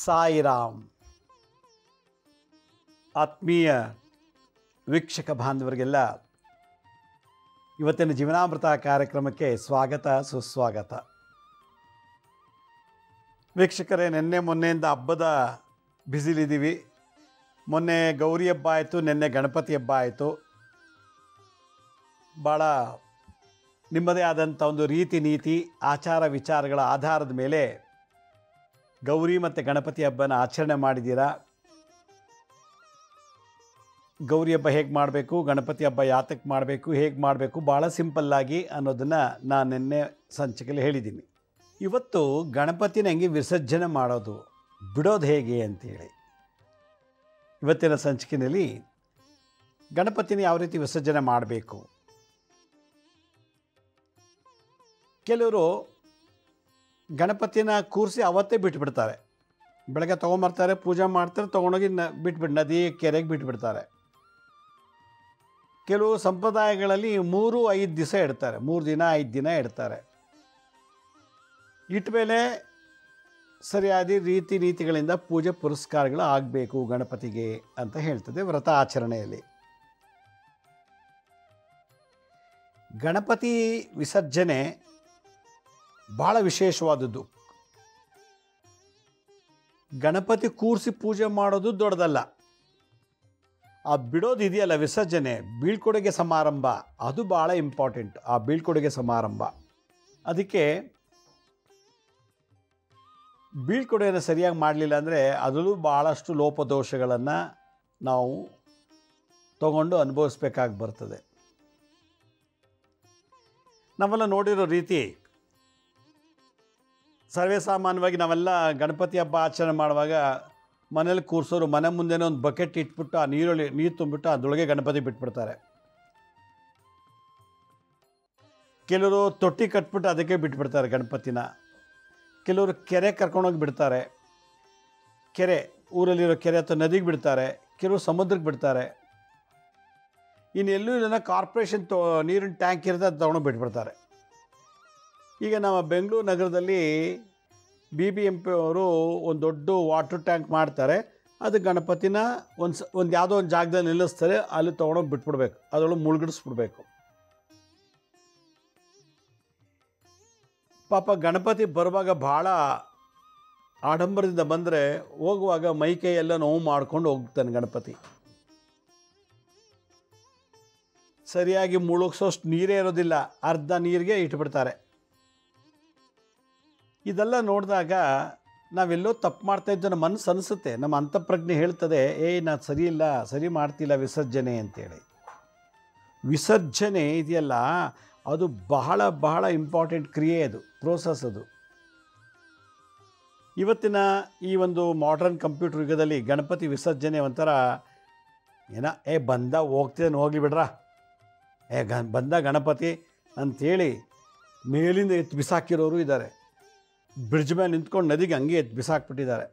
ಸಾಯಿರಾಮ್. ಆತ್ಮೀಯ ವೀಕ್ಷಕ ಬಾಂಧವರಿಗೆಲ್ಲ ಇವತ್ತಿನ ಜೀವನಾಮೃತ ಕಾರ್ಯಕ್ರಮಕ್ಕೆ ಸ್ವಾಗತ ಸುಸ್ವಾಗತ. ವೀಕ್ಷಕರೇ, ನಿನ್ನೆ ಮೊನ್ನೆಯಿಂದ ಹಬ್ಬದ ಬ್ಯುಸಿಲಿದ್ದೀವಿ. ಮೊನ್ನೆ ಗೌರಿ ಹಬ್ಬ ಆಯಿತು, ನಿನ್ನೆ ಗಣಪತಿ ಹಬ್ಬ ಆಯಿತು. ಭಾಳ ನಿಮ್ಮದೇ ಆದಂಥ ಒಂದು ರೀತಿ ನೀತಿ ಆಚಾರ ವಿಚಾರಗಳ ಆಧಾರದ ಮೇಲೆ ಗೌರಿ ಮತ್ತು ಗಣಪತಿ ಹಬ್ಬನ ಆಚರಣೆ ಮಾಡಿದ್ದೀರಾ. ಗೌರಿ ಹಬ್ಬ ಹೇಗೆ ಮಾಡಬೇಕು, ಗಣಪತಿ ಹಬ್ಬ ಯಾತಕ್ಕೆ ಮಾಡಬೇಕು, ಹೇಗೆ ಮಾಡಬೇಕು, ಭಾಳ ಸಿಂಪಲ್ಲಾಗಿ ಅನ್ನೋದನ್ನು ನಾನು ನಿನ್ನೆ ಸಂಚಿಕೆಯಲ್ಲಿ ಹೇಳಿದ್ದೀನಿ. ಇವತ್ತು ಗಣಪತಿನ ಹೆಂಗೆ ವಿಸರ್ಜನೆ ಮಾಡೋದು, ಬಿಡೋದು ಹೇಗೆ ಅಂತೇಳಿ ಇವತ್ತಿನ ಸಂಚಿಕೆಯಲ್ಲಿ ಗಣಪತಿನ ಯಾವ ರೀತಿ ವಿಸರ್ಜನೆ ಮಾಡಬೇಕು. ಕೆಲವರು ಗಣಪತಿನ ಕೂರಿಸಿ ಅವತ್ತೇ ಬಿಟ್ಬಿಡ್ತಾರೆ. ಬೆಳಗ್ಗೆ ತೊಗೊಂಬರ್ತಾರೆ, ಪೂಜೆ ಮಾಡ್ತಾರೆ, ತೊಗೊಂಡೋಗಿ ನದಿ ಕೆರೆಗೆ ಬಿಟ್ಬಿಡ್ತಾರೆ. ಕೆಲವು ಸಂಪ್ರದಾಯಗಳಲ್ಲಿ 3-5 ದಿವಸ ಇಡ್ತಾರೆ, 3 ದಿನ 5 ದಿನ ಇಡ್ತಾರೆ. ಇಟ್ಟ ಮೇಲೆ ಸರಿಯಾದ ರೀತಿ ನೀತಿಗಳಿಂದ ಪೂಜೆ ಪುರಸ್ಕಾರಗಳು ಆಗಬೇಕು ಗಣಪತಿಗೆ ಅಂತ ಹೇಳ್ತದೆ ವ್ರತ ಆಚರಣೆಯಲ್ಲಿ. ಗಣಪತಿ ವಿಸರ್ಜನೆ ಭಾಳ ವಿಶೇಷವಾದದ್ದು. ಗಣಪತಿ ಕೂರಿಸಿ ಪೂಜೆ ಮಾಡೋದು ದೊಡ್ಡದಲ್ಲ, ಆ ಬಿಡೋದು ಇದೆಯಲ್ಲ ವಿಸರ್ಜನೆ, ಬೀಳ್ಕೊಡುಗೆ ಸಮಾರಂಭ, ಅದು ಭಾಳ ಇಂಪಾರ್ಟೆಂಟ್. ಆ ಬೀಳ್ಕೊಡುಗೆ ಸಮಾರಂಭ, ಅದಕ್ಕೆ ಬೀಳ್ಕೊಡುಗೆಯನ್ನು ಸರಿಯಾಗಿ ಮಾಡಲಿಲ್ಲ ಅಂದರೆ ಅದರಲ್ಲೂ ಭಾಳಷ್ಟು ಲೋಪದೋಷಗಳನ್ನು ನಾವು ತಗೊಂಡು ಅನುಭವಿಸ್ಬೇಕಾಗಿ ಬರ್ತದೆ. ನಾವೆಲ್ಲ ನೋಡಿರೋ ರೀತಿ, ಸರ್ವೇ ಸಾಮಾನ್ಯವಾಗಿ ನಾವೆಲ್ಲ ಗಣಪತಿ ಹಬ್ಬ ಆಚರಣೆ ಮಾಡುವಾಗ ಮನೇಲಿ ಕೂರಿಸೋರು ಮನೆ ಮುಂದೆನೇ ಒಂದು ಬಕೆಟ್ ಇಟ್ಬಿಟ್ಟು ಆ ನೀರು ತುಂಬಿಟ್ಟು ಅದರೊಳಗೆ ಗಣಪತಿ ಬಿಟ್ಬಿಡ್ತಾರೆ. ಕೆಲವರು ತೊಟ್ಟಿ ಕಟ್ಬಿಟ್ಟು ಅದಕ್ಕೆ ಬಿಟ್ಬಿಡ್ತಾರೆ ಗಣಪತಿನ. ಕೆಲವರು ಕೆರೆ ಕರ್ಕೊಂಡೋಗಿ ಬಿಡ್ತಾರೆ, ಕೆರೆ ಊರಲ್ಲಿರೋ ಕೆರೆ ಅಥವಾ ನದಿಗೆ ಬಿಡ್ತಾರೆ, ಕೆಲವರು ಸಮುದ್ರಕ್ಕೆ ಬಿಡ್ತಾರೆ. ಇನ್ನೆಲ್ಲೂ ಇಲ್ಲ, ಕಾರ್ಪೊರೇಷನ್ ನೀರಿನ ಟ್ಯಾಂಕ್ ಇರುತ್ತೆ, ಅದು ತೊಗೊಂಡು ಬಿಟ್ಬಿಡ್ತಾರೆ. ಈಗ ನಮ್ಮ ಬೆಂಗಳೂರು ನಗರದಲ್ಲಿ BBMP ಅವರು ಒಂದು ದೊಡ್ಡ ವಾಟರ್ ಟ್ಯಾಂಕ್ ಮಾಡ್ತಾರೆ. ಅದು ಗಣಪತಿನ ಒಂದು ಯಾವುದೋ ಒಂದು ಜಾಗದಲ್ಲಿ ನಿಲ್ಲಿಸ್ತಾರೆ, ಅಲ್ಲಿ ತೊಗೊಂಡೋಗಿ ಬಿಟ್ಬಿಡ್ಬೇಕು, ಅದರೊಳಗೆ ಮುಳುಗಿಡಿಸ್ಬಿಡ್ಬೇಕು. ಪಾಪ ಗಣಪತಿ ಬರುವಾಗ ಭಾಳ ಆಡಂಬರದಿಂದ ಬಂದರೆ ಹೋಗುವಾಗ ಮೈಕೈ ಎಲ್ಲ ನೋವು ಮಾಡ್ಕೊಂಡು ಹೋಗ್ತಾನೆ ಗಣಪತಿ. ಸರಿಯಾಗಿ ಮುಳುಗಿಸೋಷ್ಟು ನೀರೇ ಇರೋದಿಲ್ಲ, ಅರ್ಧ ನೀರಿಗೆ ಇಟ್ಬಿಡ್ತಾರೆ. ಇದೆಲ್ಲ ನೋಡಿದಾಗ ನಾವೆಲ್ಲೋ ತಪ್ಪು ಮಾಡ್ತಾಯಿದ್ದು ನಮ್ಮ ಮನಸ್ಸು ಅನಿಸುತ್ತೆ, ನಮ್ಮ ಅಂತಃಪ್ರಜ್ಞೆ ಹೇಳ್ತದೆ, ನಾನು ಸರಿ ಇಲ್ಲ, ಸರಿ ಮಾಡ್ತಿಲ್ಲ ವಿಸರ್ಜನೆ ಅಂತೇಳಿ. ವಿಸರ್ಜನೆ ಇದೆಯಲ್ಲ, ಅದು ಬಹಳ ಬಹಳ ಇಂಪಾರ್ಟೆಂಟ್ ಕ್ರಿಯೆ, ಅದು ಪ್ರೋಸೆಸ್. ಅದು ಇವತ್ತಿನ ಈ ಒಂದು ಮಾಡರ್ನ್ ಕಂಪ್ಯೂಟರ್ ಯುಗದಲ್ಲಿ ಗಣಪತಿ ವಿಸರ್ಜನೆ ಒಂಥರ ಬಂದ ಹೋಗ್ತಿದ್ದಾನೆ ಹೋಗಲಿ ಬಿಡ್ರ, ಬಂದ ಗಣಪತಿ ಅಂಥೇಳಿ ಮೇಲಿಂದ ಎತ್ತು ಬಿಸಾಕಿರೋರು ಇದ್ದಾರೆ. ಬ್ರಿಡ್ಜ್ ಮೇಲೆ ನಿಂತ್ಕೊಂಡು ನದಿಗೆ ಹಂಗೆ ಎತ್ತು ಬಿಸಾಕ್ಬಿಟ್ಟಿದ್ದಾರೆ.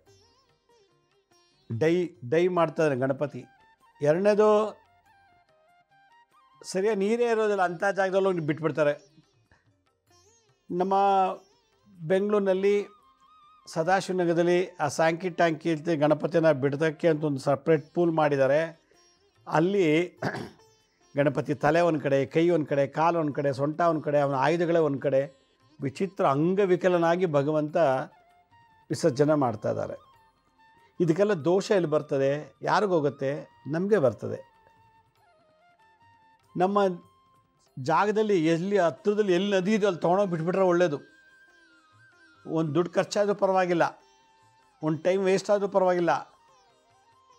ಡೈ ಮಾಡ್ತಾರೆ ಗಣಪತಿ. ಎರಡನೇದು, ಸರಿಯಾಗಿ ನೀರೇ ಇರೋದಿಲ್ಲ, ಅಂಥ ಜಾಗದಲ್ಲೂ ಬಿಟ್ಬಿಡ್ತಾರೆ. ನಮ್ಮ ಬೆಂಗಳೂರಿನಲ್ಲಿ ಸದಾಶಿವನಗರದಲ್ಲಿ ಆ ಸ್ಯಾಂಕಿ ಟ್ಯಾಂಕಿ ಇರ್ತಿ ಗಣಪತಿನ ಬಿಡೋದಕ್ಕೆ ಅಂತ ಒಂದು ಸಪ್ರೇಟ್ ಪೂಲ್ ಮಾಡಿದ್ದಾರೆ. ಅಲ್ಲಿ ಗಣಪತಿ ತಲೆ ಒಂದು ಕಡೆ, ಕೈ ಒಂದು ಕಡೆ, ಕಾಲು ಒಂದು ಕಡೆ, ಸೊಂಟ ಒಂದು ಕಡೆ, ಅವನ ಆಯುಧಗಳೇ ಒಂದು ಕಡೆ, ವಿಚಿತ್ರ ಅಂಗವಿಕಲನಾಗಿ ಭಗವಂತ ವಿಸರ್ಜನೆ ಮಾಡ್ತಾ ಇದ್ದಾರೆ. ಇದಕ್ಕೆಲ್ಲ ದೋಷ ಎಲ್ಲಿ ಬರ್ತದೆ, ಯಾರಿಗೋಗುತ್ತೆ? ನಮಗೆ ಬರ್ತದೆ. ನಮ್ಮ ಜಾಗದಲ್ಲಿ ಎಲ್ಲಿ ಹತ್ತಿರದಲ್ಲಿ ಎಲ್ಲಿ ನದಿ ಇದೆಯೋ ಅಲ್ಲಿ ತೊಗೊಂಡೋಗಿ ಬಿಟ್ಬಿಟ್ರೆ ಒಳ್ಳೆಯದು. ಒಂದು ದುಡ್ಡು ಖರ್ಚಾದರೂ ಪರವಾಗಿಲ್ಲ, ಒಂದು ಟೈಮ್ ವೇಸ್ಟ್ ಆದರೂ ಪರವಾಗಿಲ್ಲ,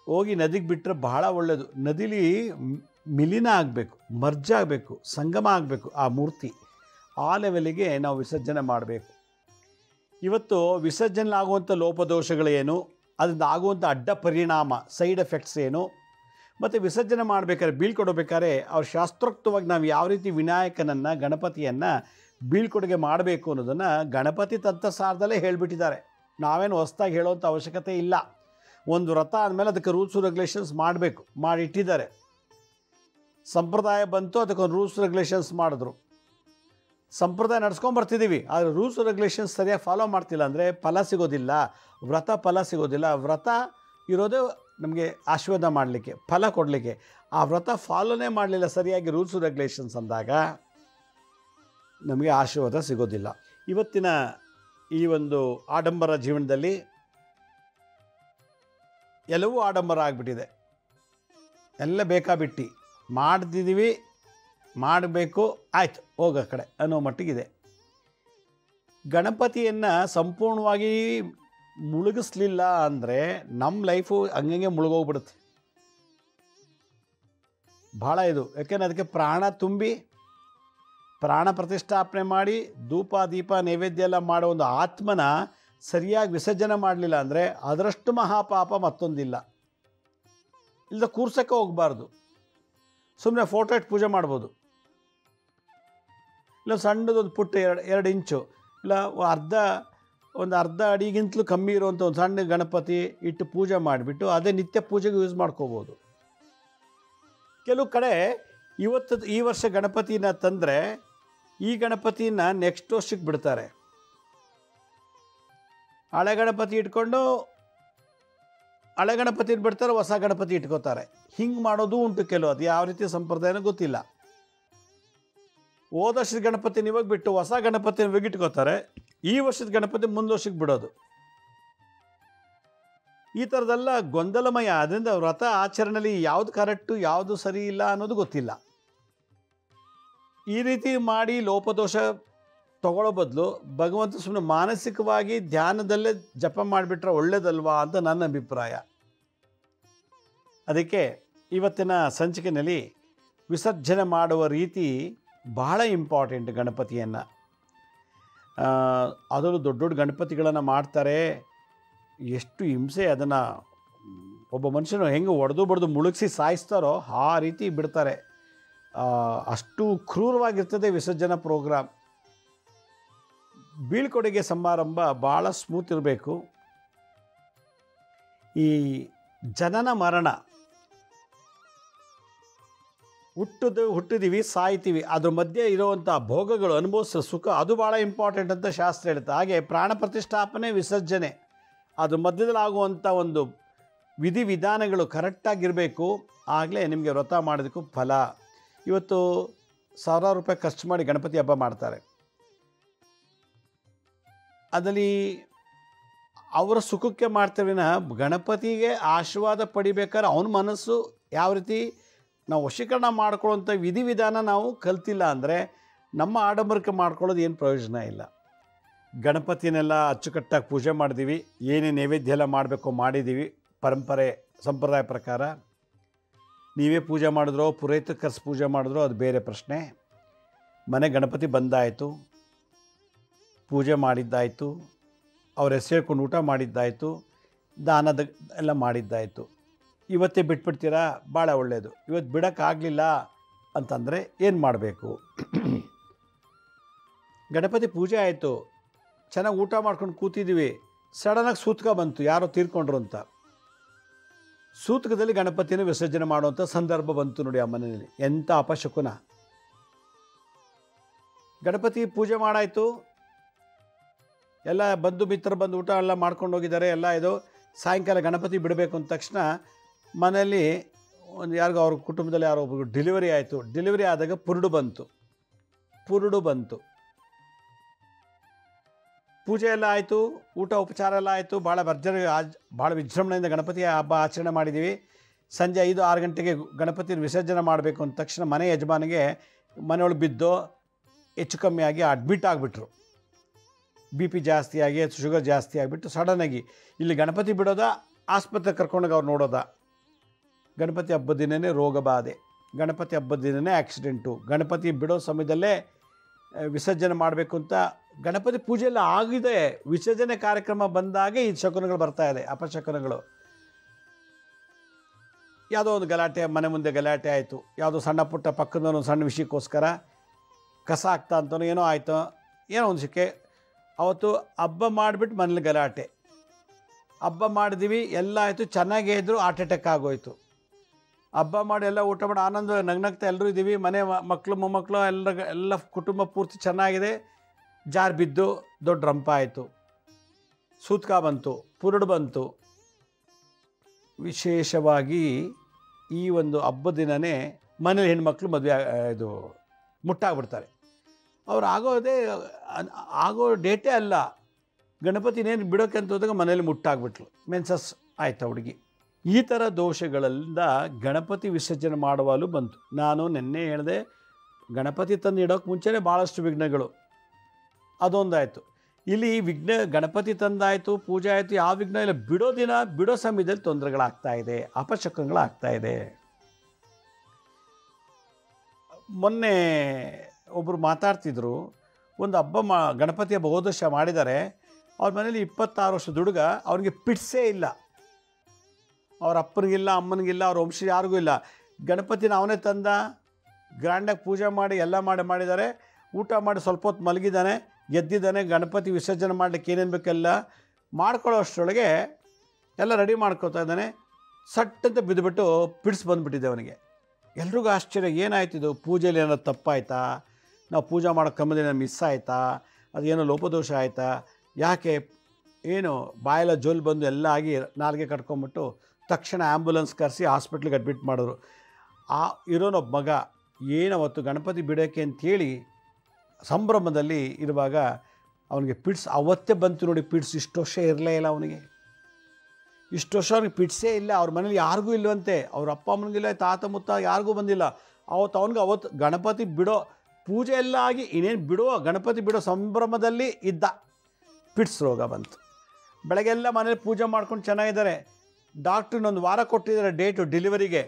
ಹೋಗಿ ನದಿಗೆ ಬಿಟ್ಟರೆ ಬಹಳ ಒಳ್ಳೆಯದು. ನದಿಲಿ ಮಿಲಿನ ಆಗಬೇಕು, ಮರ್ಜ್ ಆಗಬೇಕು, ಸಂಗಮ ಆಗಬೇಕು ಆ ಮೂರ್ತಿ. ಆ ಲೆವೆಲಿಗೆ ನಾವು ವಿಸರ್ಜನೆ ಮಾಡಬೇಕು. ಇವತ್ತು ವಿಸರ್ಜನೆ ಆಗುವಂಥ ಲೋಪದೋಷಗಳೇನು, ಅದರಿಂದ ಆಗುವಂಥ ಅಡ್ಡ ಪರಿಣಾಮ, ಸೈಡ್ ಎಫೆಕ್ಟ್ಸ್ ಏನು, ಮತ್ತು ವಿಸರ್ಜನೆ ಮಾಡಬೇಕಾದ್ರೆ ಬೀಳ್ಕೊಡಬೇಕಾದ್ರೆ ಅವ್ರು ಶಾಸ್ತ್ರೋಕ್ತವಾಗಿ ನಾವು ಯಾವ ರೀತಿ ವಿನಾಯಕನನ್ನು ಗಣಪತಿಯನ್ನು ಬೀಳ್ಕೊಡುಗೆ ಮಾಡಬೇಕು ಅನ್ನೋದನ್ನು ಗಣಪತಿ ತತ್ವಸಾರದಲ್ಲೇ ಹೇಳಿಬಿಟ್ಟಿದ್ದಾರೆ. ನಾವೇನು ಹೊಸದಾಗಿ ಹೇಳೋವಂಥ ಅವಶ್ಯಕತೆ ಇಲ್ಲ. ಒಂದು ವ್ರತ ಆದಮೇಲೆ ಅದಕ್ಕೆ ರೂಲ್ಸು ರೆಗ್ಯುಲೇಷನ್ಸ್ ಮಾಡಬೇಕು, ಮಾಡಿಟ್ಟಿದ್ದಾರೆ. ಸಂಪ್ರದಾಯ ಬಂತು, ಅದಕ್ಕೊಂದು ರೂಲ್ಸ್ ರೆಗ್ಯುಲೇಷನ್ಸ್ ಮಾಡಿದ್ರು. ಸಂಪ್ರದಾಯ ನಡ್ಸ್ಕೊಂಬರ್ತಿದ್ದೀವಿ, ಆದರೆ ರೂಲ್ಸ್ ರೆಗ್ಯುಲೇಷನ್ಸ್ ಸರಿಯಾಗಿ ಫಾಲೋ ಮಾಡ್ತಿಲ್ಲ ಅಂದರೆ ಫಲ ಸಿಗೋದಿಲ್ಲ, ವ್ರತ ಫಲ ಸಿಗೋದಿಲ್ಲ. ವ್ರತ ಇರೋದೇ ನಮಗೆ ಆಶೀರ್ವಾದ ಮಾಡಲಿಕ್ಕೆ, ಫಲ ಕೊಡಲಿಕ್ಕೆ. ಆ ವ್ರತ ಫಾಲೋನೇ ಮಾಡಲಿಲ್ಲ ಸರಿಯಾಗಿ ರೂಲ್ಸು ರೆಗ್ಯುಲೇಷನ್ಸ್ ಅಂದಾಗ ನಮಗೆ ಆಶೀರ್ವಾದ ಸಿಗೋದಿಲ್ಲ. ಇವತ್ತಿನ ಈ ಒಂದು ಆಡಂಬರ ಜೀವನದಲ್ಲಿ ಎಲ್ಲವೂ ಆಡಂಬರ ಆಗಿಬಿಟ್ಟಿದೆ. ಎಲ್ಲ ಬೇಕಾಬಿಟ್ಟು ಮಾಡ್ತಿದ್ದೀವಿ, ಮಾಡಬೇಕು, ಆಯಿತು ಹೋಗೋ ಕಡೆ ಅನ್ನೋ ಮಟ್ಟಿಗಿದೆ. ಗಣಪತಿಯನ್ನು ಸಂಪೂರ್ಣವಾಗಿ ಮುಳುಗಿಸ್ಲಿಲ್ಲ ಅಂದರೆ ನಮ್ಮ ಲೈಫು ಹಂಗಂಗೆ ಮುಳುಗೋಗ್ಬಿಡುತ್ತೆ. ಭಾಳ ಇದು, ಯಾಕೆಂದರೆ ಅದಕ್ಕೆ ಪ್ರಾಣ ತುಂಬಿ ಪ್ರಾಣ ಪ್ರತಿಷ್ಠಾಪನೆ ಮಾಡಿ ಧೂಪ ದೀಪ ನೈವೇದ್ಯ ಎಲ್ಲ ಮಾಡೋ ಒಂದು ಆತ್ಮನ ಸರಿಯಾಗಿ ವಿಸರ್ಜನೆ ಮಾಡಲಿಲ್ಲ ಅಂದರೆ ಅದರಷ್ಟು ಮಹಾಪಾಪ ಮತ್ತೊಂದಿಲ್ಲ. ಇಲ್ಲದ ಕೂರ್ಸೋಕ್ಕೆ ಹೋಗಬಾರ್ದು, ಸುಮ್ಮನೆ ಫೋಟೋ ಇಟ್ಟು ಪೂಜೆ ಮಾಡ್ಬೋದು. ಇಲ್ಲ ಸಣ್ಣದೊಂದು ಪುಟ್ಟ 2 ಇಂಚು ಇಲ್ಲ ಒಂದು ಅರ್ಧ ಅಡಿಗಿಂತಲೂ ಕಮ್ಮಿ ಇರುವಂಥ ಒಂದು ಸಣ್ಣ ಗಣಪತಿ ಇಟ್ಟು ಪೂಜೆ ಮಾಡಿಬಿಟ್ಟು ಅದೇ ನಿತ್ಯ ಪೂಜೆಗೆ ಯೂಸ್ ಮಾಡ್ಕೋಬೋದು. ಕೆಲವು ಕಡೆ ಈ ವರ್ಷ ಗಣಪತಿನ ತಂದರೆ ಈ ಗಣಪತಿನ ನೆಕ್ಸ್ಟ್ ವರ್ಷಕ್ಕೆ ಬಿಡ್ತಾರೆ. ಹಳೆ ಗಣಪತಿ ಇಟ್ಕೊಂಡು ಹಳೆ ಗಣಪತಿನ ಬಿಡ್ತಾರೆ, ಹೊಸ ಗಣಪತಿ ಇಟ್ಕೋತಾರೆ. ಹಿಂಗೆ ಮಾಡೋದು ಉಂಟು ಕೆಲವು. ಅದು ಯಾವ ರೀತಿ ಸಂಪ್ರದಾಯನೂ ಗೊತ್ತಿಲ್ಲ. ಹೋದ ವರ್ಷದ ಗಣಪತಿನ ಇವಾಗ ಬಿಟ್ಟು ಹೊಸ ಗಣಪತಿನ ಇವಾಗ ಇಟ್ಕೋತಾರೆ, ಈ ವರ್ಷದ ಗಣಪತಿ ಮುಂದೆ ವರ್ಷಕ್ಕೆ ಬಿಡೋದು. ಈ ಥರದ್ದೆಲ್ಲ ಗೊಂದಲಮಯ. ಅದರಿಂದ ವ್ರತ ಆಚರಣೆಯಲ್ಲಿ ಯಾವುದು ಕರೆಕ್ಟು ಯಾವುದು ಸರಿ ಇಲ್ಲ ಅನ್ನೋದು ಗೊತ್ತಿಲ್ಲ. ಈ ರೀತಿ ಮಾಡಿ ಲೋಪದೋಷ ತಗೊಳ್ಳೋ ಬದಲು ಭಗವಂತ ಸುಮ್ಮನೆ ಮಾನಸಿಕವಾಗಿ ಧ್ಯಾನದಲ್ಲೇ ಜಪ ಮಾಡಿಬಿಟ್ರೆ ಒಳ್ಳೇದಲ್ವಾ ಅಂತ ನನ್ನ ಅಭಿಪ್ರಾಯ. ಅದಕ್ಕೆ ಇವತ್ತಿನ ಸಂಚಿಕೆಯಲ್ಲಿ ವಿಸರ್ಜನೆ ಮಾಡುವ ರೀತಿ ಬಹಳ ಇಂಪಾರ್ಟೆಂಟ್. ಗಣಪತಿಯನ್ನು ಅದರಲ್ಲೂ ದೊಡ್ಡ ದೊಡ್ಡ ಗಣಪತಿಗಳನ್ನು ಮಾಡ್ತಾರೆ. ಎಷ್ಟು ಹಿಂಸೆ, ಅದನ್ನು ಒಬ್ಬ ಮನುಷ್ಯನು ಹೆಂಗೆ ಹೊಡೆದು ಬಡ್ದು ಮುಳುಗಿಸಿ ಸಾಯಿಸ್ತಾರೋ ಆ ರೀತಿ ಬಿಡ್ತಾರೆ. ಅಷ್ಟು ಕ್ರೂರವಾಗಿರ್ತದೆ ವಿಸರ್ಜನಾ ಪ್ರೋಗ್ರಾಮ್. ಬೀಳ್ಕೊಡುಗೆ ಸಮಾರಂಭ ಭಾಳ ಸ್ಮೂತ್ ಇರಬೇಕು. ಈ ಜನನ ಮರಣ, ಹುಟ್ಟಿದ್ದೀವಿ ಸಾಯ್ತೀವಿ, ಅದ್ರ ಮಧ್ಯೆ ಇರುವಂಥ ಭೋಗಗಳು ಅನುಭವಿಸೋ ಸುಖ ಅದು ಭಾಳ ಇಂಪಾರ್ಟೆಂಟ್ ಅಂತ ಶಾಸ್ತ್ರ ಹೇಳುತ್ತೆ. ಹಾಗೆ ಪ್ರಾಣ ಪ್ರತಿಷ್ಠಾಪನೆ ವಿಸರ್ಜನೆ ಅದ್ರ ಮಧ್ಯದಲ್ಲಿ ಆಗುವಂಥ ಒಂದು ವಿಧಿವಿಧಾನಗಳು ಕರೆಕ್ಟಾಗಿರಬೇಕು. ಆಗಲೇ ನಿಮಗೆ ವ್ರತ ಮಾಡೋದಕ್ಕೂ ಫಲ. ಇವತ್ತು ಸಾವಿರಾರು ರೂಪಾಯಿ ಖರ್ಚು ಮಾಡಿ ಗಣಪತಿ ಹಬ್ಬ ಮಾಡ್ತಾರೆ. ಅದರಲ್ಲಿ ಅವರ ಸುಖಕ್ಕೆ ಮಾಡ್ತೇವೆ. ಗಣಪತಿಗೆ ಆಶೀರ್ವಾದ ಪಡಿಬೇಕಾದ್ರೆ ಅವನ ಮನಸ್ಸು ಯಾವ ರೀತಿ ನಾವು ವಶೀಕರಣ ಮಾಡ್ಕೊಳ್ಳೋಂಥ ವಿಧಿವಿಧಾನ ನಾವು ಕಲ್ತಿಲ್ಲ ಅಂದರೆ ನಮ್ಮ ಆಡಂಬರಕ್ಕೆ ಮಾಡ್ಕೊಳ್ಳೋದು ಏನು ಪ್ರಯೋಜನ ಇಲ್ಲ. ಗಣಪತಿನೆಲ್ಲ ಅಚ್ಚುಕಟ್ಟಾಗಿ ಪೂಜೆ ಮಾಡಿದ್ದೀವಿ, ಏನೇನು ನೈವೇದ್ಯ ಎಲ್ಲ ಮಾಡಬೇಕು ಮಾಡಿದ್ದೀವಿ ಸಂಪ್ರದಾಯ ಪ್ರಕಾರ. ನೀವೇ ಪೂಜೆ ಮಾಡಿದ್ರೋ ಪುರೋಹಿತ ಕರ್ಸಿ ಪೂಜೆ ಮಾಡಿದ್ರೋ ಅದು ಬೇರೆ ಪ್ರಶ್ನೆ. ಮನೆ ಗಣಪತಿ ಬಂದಾಯಿತು, ಪೂಜೆ ಮಾಡಿದ್ದಾಯಿತು, ಅವ್ರ ಹೆಸರು ಹೇಳ್ಕೊಂಡು ಊಟ ಮಾಡಿದ್ದಾಯಿತು, ದಾನದ ಎಲ್ಲ ಮಾಡಿದ್ದಾಯಿತು. ಇವತ್ತೇ ಬಿಟ್ಬಿಡ್ತೀರಾ, ಭಾಳ ಒಳ್ಳೆಯದು. ಇವತ್ತು ಬಿಡೋಕ್ಕಾಗಲಿಲ್ಲ ಅಂತಂದರೆ ಏನು ಮಾಡಬೇಕು? ಗಣಪತಿ ಪೂಜೆ ಆಯಿತು, ಚೆನ್ನಾಗಿ ಊಟ ಮಾಡ್ಕೊಂಡು ಕೂತಿದ್ದೀವಿ, ಸಡನ್ನಾಗಿ ಸೂತಕ ಬಂತು, ಯಾರೋ ತೀರ್ಕೊಂಡ್ರು ಅಂತ. ಸೂತಕದಲ್ಲಿ ಗಣಪತಿನ ವಿಸರ್ಜನೆ ಮಾಡುವಂಥ ಸಂದರ್ಭ ಬಂತು ನೋಡಿ ಆ ಮನೆಯಲ್ಲಿ. ಎಂಥ ಅಪಶಕುನ. ಗಣಪತಿ ಪೂಜೆ ಮಾಡಾಯಿತು, ಎಲ್ಲ ಬಂಧು ಮಿತ್ರರು ಬಂದು ಊಟ ಎಲ್ಲ ಮಾಡ್ಕೊಂಡು ಹೋಗಿದ್ದಾರೆ, ಎಲ್ಲ ಇದು. ಸಾಯಂಕಾಲ ಗಣಪತಿ ಬಿಡಬೇಕು ಅಂದ ತಕ್ಷಣ ಮನೆಯಲ್ಲಿ ಒಂದು ಯಾರಿಗೋ ಅವ್ರ ಕುಟುಂಬದಲ್ಲಿ ಯಾರೋ ಒಬ್ಬರು ಡೆಲಿವರಿ ಆಯಿತು. ಡೆಲಿವರಿ ಆದಾಗ ಪುರುಡು ಬಂತು. ಪೂಜೆ ಎಲ್ಲ ಆಯಿತು, ಊಟ ಉಪಚಾರ ಎಲ್ಲ ಆಯಿತು. ಭಾಳ ವಿಜೃಂಭಣೆಯಿಂದ ಗಣಪತಿ ಹಬ್ಬ ಆಚರಣೆ ಮಾಡಿದ್ದೀವಿ. ಸಂಜೆ 5-6 ಗಂಟೆಗೆ ಗಣಪತಿ ವಿಸರ್ಜನೆ ಮಾಡಬೇಕು ಅಂದ ತಕ್ಷಣ ಮನೆ ಯಜಮಾನಿಗೆ ಮನೆಯೊಳಗೆ ಬಿದ್ದು ಹೆಚ್ಚು ಕಮ್ಮಿ ಆಗಿ ಅಡ್ಮಿಟ್ ಆಗಿಬಿಟ್ರು. BP ಜಾಸ್ತಿಯಾಗಿ ಶುಗರ್ ಜಾಸ್ತಿ ಆಗಿಬಿಟ್ಟು ಸಡನ್ನಾಗಿ ಇಲ್ಲಿ ಗಣಪತಿ ಬಿಡೋದಾ ಆಸ್ಪತ್ರೆಗೆ ಕರ್ಕೊಂಡೋಗಿ ಅವ್ರು ನೋಡೋದಾ. ಗಣಪತಿ ಹಬ್ಬದ ದಿನವೇ ರೋಗ ಬಾಧೆ, ಗಣಪತಿ ಹಬ್ಬದ ದಿನವೇ ಆಕ್ಸಿಡೆಂಟು. ಗಣಪತಿ ಬಿಡೋ ಸಮಯದಲ್ಲೇ ವಿಸರ್ಜನೆ ಮಾಡಬೇಕು ಅಂತ ಗಣಪತಿ ಪೂಜೆ ಎಲ್ಲ ಆಗಿದೆ, ವಿಸರ್ಜನೆ ಕಾರ್ಯಕ್ರಮ ಬಂದಾಗೆ ಈ ಶಕುನಗಳು ಬರ್ತಾ ಇದೆ, ಅಪಶಕುನಗಳು. ಯಾವುದೋ ಒಂದು ಗಲಾಟೆ, ಮನೆ ಮುಂದೆ ಗಲಾಟೆ ಆಯಿತು, ಯಾವುದೋ ಸಣ್ಣ ಪುಟ್ಟ ಪಕ್ಕದ ಒಂದು ಸಣ್ಣ ವಿಷಯಕ್ಕೋಸ್ಕರ ಕಸ ಆಗ್ತಾ ಅಂತನೋ ಏನೋ ಆಯಿತು, ಏನೋ ಒಂದು ವಿಷಯಕ್ಕೆ ಅವತ್ತು ಹಬ್ಬ ಮಾಡಿಬಿಟ್ಟು ಮನೇಲಿ ಗಲಾಟೆ. ಹಬ್ಬ ಮಾಡಿದ್ವಿ, ಎಲ್ಲ ಆಯಿತು, ಚೆನ್ನಾಗೇ ಇದ್ದರು, ಹಾರ್ಟ್ ಅಟ್ಯಾಕ್ ಆಗೋಯ್ತು. ಹಬ್ಬ ಮಾಡಿ ಎಲ್ಲ ಊಟ ಮಾಡಿ ಆನಂದ ನಗ್ನಗ್ತಾ ಎಲ್ಲರೂ ಇದ್ದೀವಿ, ಮನೆ ಮಕ್ಕಳು ಮೊಮ್ಮಕ್ಕಳು ಎಲ್ಲ ಕುಟುಂಬ ಪೂರ್ತಿ ಚೆನ್ನಾಗಿದೆ. ಜಾರು ಬಿದ್ದು ದೊಡ್ಡ ರಂಪ ಆಯಿತು, ಸೂತ್ಕ ಬಂತು, ಪುರುಡು ಬಂತು. ವಿಶೇಷವಾಗಿ ಈ ಒಂದು ಹಬ್ಬದ ದಿನವೇ ಮನೇಲಿ ಹೆಣ್ಮಕ್ಳು ಮದುವೆ ಇದು ಮುಟ್ಟಾಗ್ಬಿಡ್ತಾರೆ. ಅವ್ರು ಆಗೋ ಡೇಟೇ ಅಲ್ಲ, ಗಣಪತಿನೇನು ಬಿಡೋಕ್ಕೆ ಅಂತ ಹೋದಾಗ ಮನೇಲಿ ಮುಟ್ಟಾಗ್ಬಿಟ್ಲು, ಮೆನ್ಸಸ್ ಆಯ್ತು ಹುಡುಗಿ. ಈ ಥರ ದೋಷಗಳಿಂದ ಗಣಪತಿ ವಿಸರ್ಜನೆ ಮಾಡುವಲ್ಲೂ ಬಂತು. ನಾನು ನಿನ್ನೆ ಹೇಳಿದೆ, ಗಣಪತಿ ತಂದು ಇಡೋಕ್ಕೆ ಮುಂಚೆನೇ ಭಾಳಷ್ಟು ವಿಘ್ನಗಳು, ಅದೊಂದಾಯಿತು. ಇಲ್ಲಿ ಗಣಪತಿ ತಂದಾಯಿತು, ಪೂಜೆ ಆಯಿತು, ಯಾವ ವಿಘ್ನ ಇಲ್ಲ. ಬಿಡೋ ಸಮಯದಲ್ಲಿ ತೊಂದರೆಗಳಾಗ್ತಾಯಿದೆ, ಅಪಶಕುನಗಳಾಗ್ತಾಯಿದೆ. ಮೊನ್ನೆ ಒಬ್ಬರು ಮಾತಾಡ್ತಿದ್ರು, ಒಂದು ಹಬ್ಬ ಗಣಪತಿ ಹಬ್ಬ ಹೋದ ವರ್ಷ ಮಾಡಿದ್ದಾರೆ. ಅವ್ರ ಮನೇಲಿ 26 ವರ್ಷದ ಹುಡುಗ, ಅವ್ರಿಗೆ ಪಿಟ್ಸೇ ಇಲ್ಲ. ಅವ್ರ ಅಪ್ಪನಿಗಿಲ್ಲ, ಅಮ್ಮನಿಗಿಲ್ಲ, ಅವ್ರ ವಂಶ ಯಾರಿಗೂ ಇಲ್ಲ. ಗಣಪತಿನ ಅವನೇ ತಂದ, ಗ್ರ್ಯಾಂಡಾಗಿ ಪೂಜೆ ಮಾಡಿ ಎಲ್ಲ ಮಾಡಿದ್ದಾರೆ. ಊಟ ಮಾಡಿ ಸ್ವಲ್ಪ ಹೊತ್ತು ಮಲಗಿದ್ದಾನೆ, ಎದ್ದಿದ್ದಾನೆ. ಗಣಪತಿ ವಿಸರ್ಜನೆ ಮಾಡಲಿಕ್ಕೆ ಏನೇನು ಬೇಕೆಲ್ಲ ಮಾಡ್ಕೊಳ್ಳೋ ಅಷ್ಟರೊಳಗೆ ಎಲ್ಲ ರೆಡಿ ಮಾಡ್ಕೊತಾ ಇದ್ದಾನೆ. ಸಟ್ಟಂತ ಬಿದ್ದುಬಿಟ್ಟು ಪಿಡ್ಸ್ ಬಂದುಬಿಟ್ಟಿದೆ ಅವನಿಗೆ. ಎಲ್ರಿಗೂ ಆಶ್ಚರ್ಯ, ಏನಾಯ್ತಿದು, ಪೂಜೆಯಲ್ಲಿ ಏನೋ ತಪ್ಪಾಯ್ತಾ, ನಾವು ಪೂಜೆ ಮಾಡೋ ಕ್ರಮದಿಂದ ಮಿಸ್ ಆಯಿತಾ, ಅದೇನೋ ಲೋಪದೋಷ ಆಯಿತಾ, ಯಾಕೆ ಏನು ಬಾಯೆಲ್ಲ ಜೋಲ್ ಬಂದು ಎಲ್ಲ ಆಗಿ ನಾಲ್ಗೆ ಕಟ್ಕೊಂಬಿಟ್ಟು ತಕ್ಷಣ ಆ್ಯಂಬುಲೆನ್ಸ್ ಕರೆಸಿ ಹಾಸ್ಪಿಟ್ಲಿಗೆ ಅಡ್ಮಿಟ್ ಮಾಡಿದ್ರು. ಇರೋನೊಬ್ಬ ಮಗ ಏನವತ್ತು ಗಣಪತಿ ಬಿಡೋಕ್ಕೆ ಅಂಥೇಳಿ ಸಂಭ್ರಮದಲ್ಲಿ ಇರುವಾಗ ಅವನಿಗೆ ಪಿಡ್ಸ್ ಅವತ್ತೇ ಬಂತು ನೋಡಿ. ಪಿಡ್ಸ್ ಇಷ್ಟು ವರ್ಷ ಇರಲೇ ಇಲ್ಲ ಅವನಿಗೆ, ಇಷ್ಟು ವರ್ಷ ಅವ್ನಿಗೆ ಪಿಡ್ಸೇ ಇಲ್ಲ. ಅವ್ರ ಮನೇಲಿ ಯಾರಿಗೂ ಇಲ್ಲವಂತೆ, ಅವ್ರ ಅಪ್ಪ ಅಮ್ಮನಿಗಿಲ್ಲ, ತಾತ ಮುತ್ತ ಯಾರಿಗೂ ಬಂದಿಲ್ಲ. ಅವತ್ತು ಗಣಪತಿ ಬಿಡೋ ಪೂಜೆ ಎಲ್ಲ ಆಗಿ ಇನ್ನೇನು ಗಣಪತಿ ಬಿಡೋ ಸಂಭ್ರಮದಲ್ಲಿ ಇದ್ದ, ಪಿಡ್ಸ್ ರೋಗ ಬಂತು. ಬೆಳಗ್ಗೆಲ್ಲ ಮನೇಲಿ ಪೂಜೆ ಮಾಡ್ಕೊಂಡು ಚೆನ್ನಾಗಿದ್ದಾರೆ. ಡಾಕ್ಟ್ರು ಇನ್ನೊಂದು ವಾರ ಕೊಟ್ಟಿದ್ದಾರೆ ಡೇಟು ಡೆಲಿವರಿಗೆ.